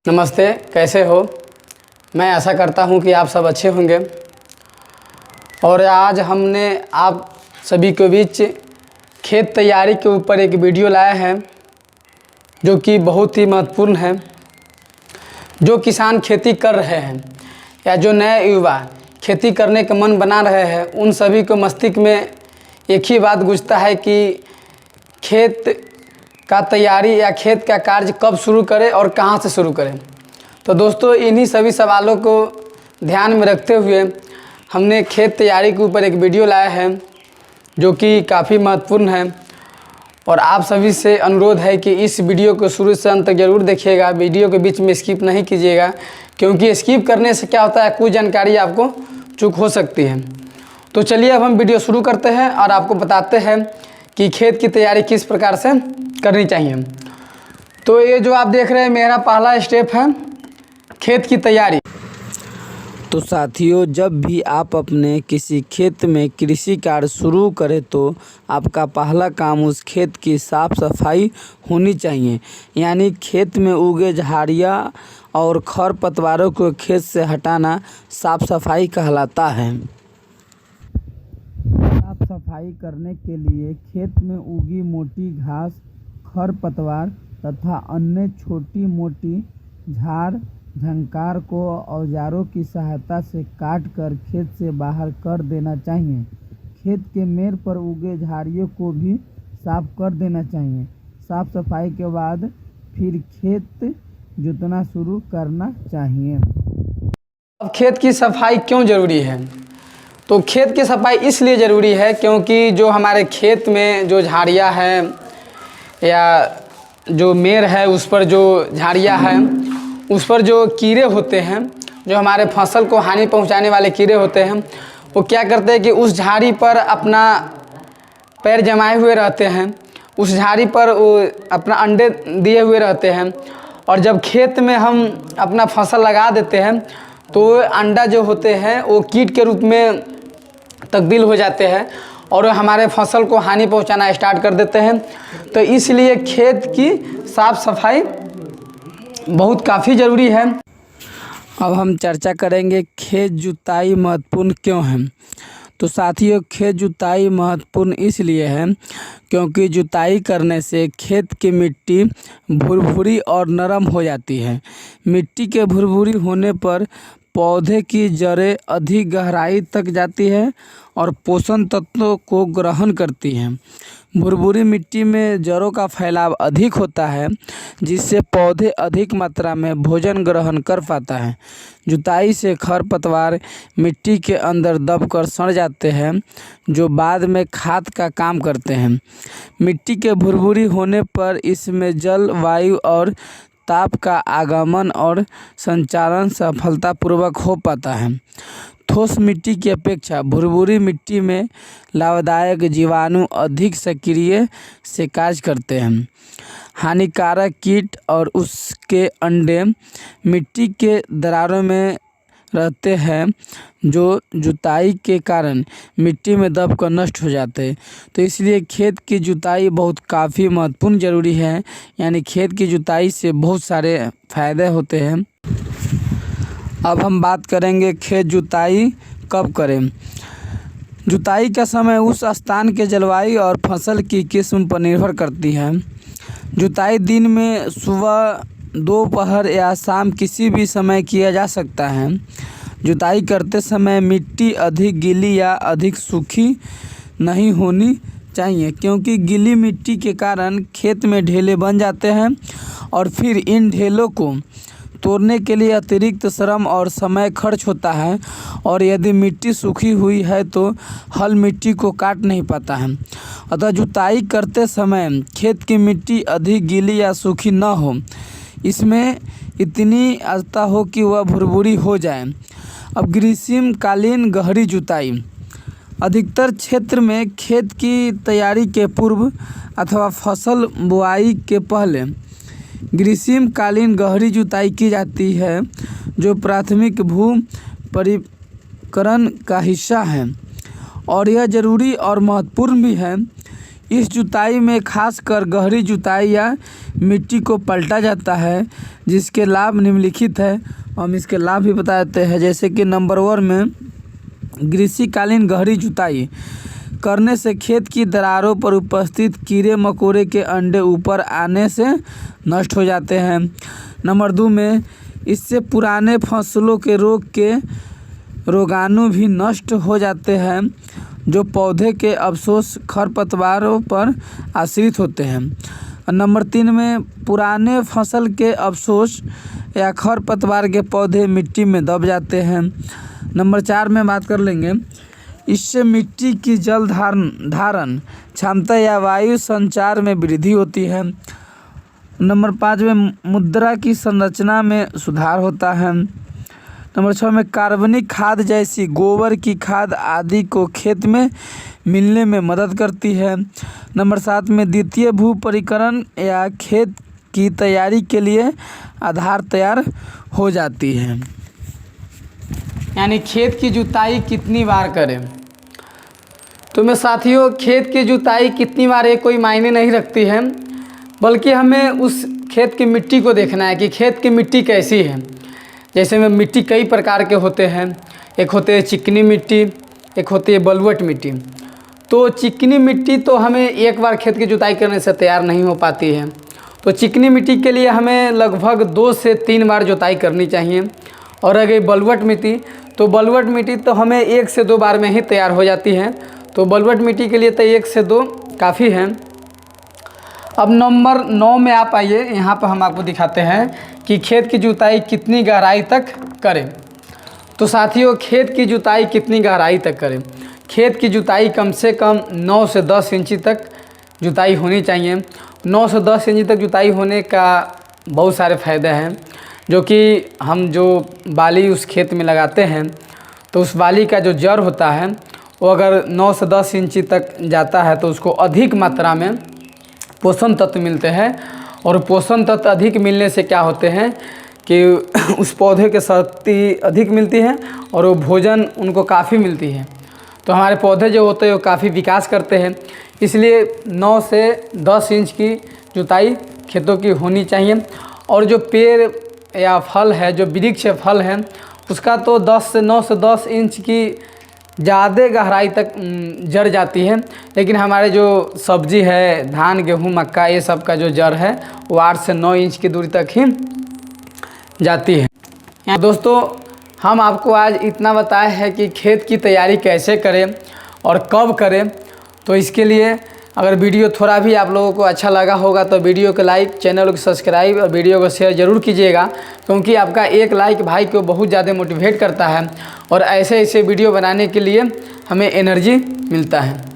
नमस्ते, कैसे हो। मैं आशा करता हूं कि आप सब अच्छे होंगे। और आज हमने आप सभी के बीच खेत तैयारी के ऊपर एक वीडियो लाया है जो कि बहुत ही महत्वपूर्ण है। जो किसान खेती कर रहे हैं या जो नए युवा खेती करने का मन बना रहे हैं, उन सभी को मस्तिष्क में एक ही बात गूंजता है कि खेत का तैयारी या खेत का कार्य कब शुरू करें और कहां से शुरू करें। तो दोस्तों, इन्हीं सभी सवालों को ध्यान में रखते हुए हमने खेत तैयारी के ऊपर एक वीडियो लाया है जो कि काफ़ी महत्वपूर्ण है। और आप सभी से अनुरोध है कि इस वीडियो को शुरू से अंत तक जरूर देखिएगा। वीडियो के बीच में स्किप नहीं कीजिएगा, क्योंकि स्किप करने से क्या होता है, कुछ जानकारी आपको चूक हो सकती है। तो चलिए अब हम वीडियो शुरू करते हैं और आपको बताते हैं कि खेत की तैयारी किस प्रकार से करनी चाहिए। तो ये जो आप देख रहे हैं, मेरा पहला स्टेप है खेत की तैयारी। तो साथियों, जब भी आप अपने किसी खेत में कृषि कार्य शुरू करें तो आपका पहला काम उस खेत की साफ सफाई होनी चाहिए। यानी खेत में उगे झाड़ियाँ और खरपतवारों को खेत से हटाना साफ सफाई कहलाता है। साफ सफाई करने के लिए खेत में उगी मोटी घास, खरपतवार तथा अन्य छोटी मोटी झाड़ झंकार को औजारों की सहायता से काट कर खेत से बाहर कर देना चाहिए। खेत के मेड़ पर उगे झाड़ियों को भी साफ कर देना चाहिए। साफ सफाई के बाद फिर खेत जोतना शुरू करना चाहिए। अब खेत की सफाई क्यों ज़रूरी है? तो खेत की सफाई इसलिए ज़रूरी है क्योंकि जो हमारे खेत में जो झाड़ियाँ हैं या जो मेड़ है उस पर जो झाड़ियाँ हैं उस पर जो कीड़े होते हैं, जो हमारे फसल को हानि पहुंचाने वाले कीड़े होते हैं, वो क्या करते हैं कि उस झाड़ी पर अपना पैर जमाए हुए रहते हैं। उस झाड़ी पर वो अपना अंडे दिए हुए रहते हैं। और जब खेत में हम अपना फसल लगा देते हैं तो अंडा जो होते हैं वो कीट के रूप में तब्दील हो जाते हैं और हमारे फसल को हानि पहुंचाना स्टार्ट कर देते हैं। तो इसलिए खेत की साफ सफाई बहुत काफ़ी ज़रूरी है। अब हम चर्चा करेंगे खेत जुताई महत्वपूर्ण क्यों है। तो साथियों, खेत जुताई महत्वपूर्ण इसलिए है क्योंकि जुताई करने से खेत की मिट्टी भुरभुरी और नरम हो जाती है। मिट्टी के भुरभुरी होने पर पौधे की जड़ें अधिक गहराई तक जाती है और पोषण तत्वों को ग्रहण करती हैं। भुरभुरी मिट्टी में जड़ों का फैलाव अधिक होता है, जिससे पौधे अधिक मात्रा में भोजन ग्रहण कर पाता है। जुताई से खरपतवार मिट्टी के अंदर दबकर सड़ जाते हैं, जो बाद में खाद का काम करते हैं। मिट्टी के भुरभुरी होने पर इसमें जल, वायु और ताप का आगमन और संचालन सफलतापूर्वक हो पाता है। ठोस मिट्टी की अपेक्षा भुरभुरी मिट्टी में लाभदायक जीवाणु अधिक सक्रिय से कार्य करते हैं। हानिकारक कीट और उसके अंडे मिट्टी के दरारों में रहते हैं, जो जुताई के कारण मिट्टी में दबकर नष्ट हो जाते हैं। तो इसलिए खेत की जुताई बहुत काफ़ी महत्वपूर्ण ज़रूरी है। यानी खेत की जुताई से बहुत सारे फायदे होते हैं। अब हम बात करेंगे खेत जुताई कब करें। जुताई का समय उस स्थान के जलवायु और फसल की किस्म पर निर्भर करती है। जुताई दिन में सुबह, दोपहर या शाम किसी भी समय किया जा सकता है। जुताई करते समय मिट्टी अधिक गीली या अधिक सूखी नहीं होनी चाहिए, क्योंकि गीली मिट्टी के कारण खेत में ढेले बन जाते हैं और फिर इन ढेलों को तोड़ने के लिए अतिरिक्त श्रम और समय खर्च होता है। और यदि मिट्टी सूखी हुई है तो हल मिट्टी को काट नहीं पाता है। अतः जुताई करते समय खेत की मिट्टी अधिक गीली या सूखी न हो, इसमें इतनी आस्था हो कि वह भुरभुरी हो जाए। अब ग्रीष्मकालीन गहरी जुताई। अधिकतर क्षेत्र में खेत की तैयारी के पूर्व अथवा फसल बुआई के पहले ग्रीष्मकालीन गहरी जुताई की जाती है, जो प्राथमिक भू परिकरण का हिस्सा है। और यह ज़रूरी और महत्वपूर्ण भी है, इस जुताई में खासकर गहरी जुताई या मिट्टी को पलटा जाता है, जिसके लाभ निम्नलिखित है। हम इसके लाभ भी बता देते हैं। जैसे कि नंबर 1 में ग्रीष्मकालीन गहरी जुताई करने से खेत की दरारों पर उपस्थित कीड़े मकोड़े के अंडे ऊपर आने से नष्ट हो जाते हैं। नंबर 2 में इससे पुराने फसलों के रोगाणु भी नष्ट हो जाते हैं, जो पौधे के अवशेष खरपतवारों पर आश्रित होते हैं। और नंबर 3 में पुराने फसल के अवशेष या खरपतवार के पौधे मिट्टी में दब जाते हैं। नंबर 4 में बात कर लेंगे, इससे मिट्टी की जल धारण क्षमता या वायु संचार में वृद्धि होती है। नंबर 5 में मुद्रा की संरचना में सुधार होता है। नंबर 6 में कार्बनिक खाद जैसी गोबर की खाद आदि को खेत में मिलने में मदद करती है। नंबर 7 में द्वितीय भू परिकरण या खेत की तैयारी के लिए आधार तैयार हो जाती है। यानी खेत की जुताई कितनी बार करें। तो मैं साथियों, खेत की जुताई कितनी बार ये कोई मायने नहीं रखती है, बल्कि हमें उस खेत की मिट्टी को देखना है कि खेत की मिट्टी कैसी है। जैसे में मिट्टी कई प्रकार के होते हैं, एक होते है चिकनी मिट्टी, एक होती है बलुअट मिट्टी। तो चिकनी मिट्टी तो हमें एक बार खेत की जुताई करने से तैयार नहीं हो पाती है। तो चिकनी मिट्टी के लिए हमें लगभग 2 से 3 बार जुताई करनी चाहिए। और अगर बलुअट मिट्टी, तो बलुअट मिट्टी तो हमें 1 से 2 बार में ही तैयार हो जाती है। तो बलुअट मिट्टी के लिए तो 1 से 2 काफ़ी है। अब नंबर 9 में आप आइए, यहाँ पर हम आपको दिखाते हैं कि खेत की जुताई कितनी गहराई तक करें। तो साथियों, खेत की जुताई कितनी गहराई तक करें। खेत की जुताई कम से कम 9 से 10 इंची तक जुताई होनी चाहिए। 9 से 10 इंची तक जुताई होने का बहुत सारे फ़ायदे हैं, जो कि हम जो बाली उस खेत में लगाते हैं, तो उस बाली का जो जड़ होता है वो अगर 9 से 10 इंची तक जाता है तो उसको अधिक मात्रा में पोषण तत्व मिलते हैं। और पोषण तत्व अधिक मिलने से क्या होते हैं कि उस पौधे के शक्ति अधिक मिलती है और वो भोजन उनको काफ़ी मिलती है। तो हमारे पौधे जो होते हैं वो काफ़ी विकास करते हैं। इसलिए 9 से 10 इंच की जुताई खेतों की होनी चाहिए। और जो पेड़ या फल है, जो वृक्ष फल है, उसका तो 9 से 10 इंच की ज़्यादा गहराई तक जड़ जाती है। लेकिन हमारे जो सब्जी है, धान गेहूँ मक्का, ये सब का जो जड़ है वो 8 से 9 इंच की दूरी तक ही जाती है। दोस्तों, हम आपको आज इतना बताया है कि खेत की तैयारी कैसे करें और कब करें। तो इसके लिए अगर वीडियो थोड़ा भी आप लोगों को अच्छा लगा होगा तो वीडियो को लाइक, चैनल को सब्सक्राइब और वीडियो को शेयर ज़रूर कीजिएगा, क्योंकि आपका एक लाइक भाई को बहुत ज़्यादा मोटिवेट करता है और ऐसे ऐसे वीडियो बनाने के लिए हमें एनर्जी मिलता है।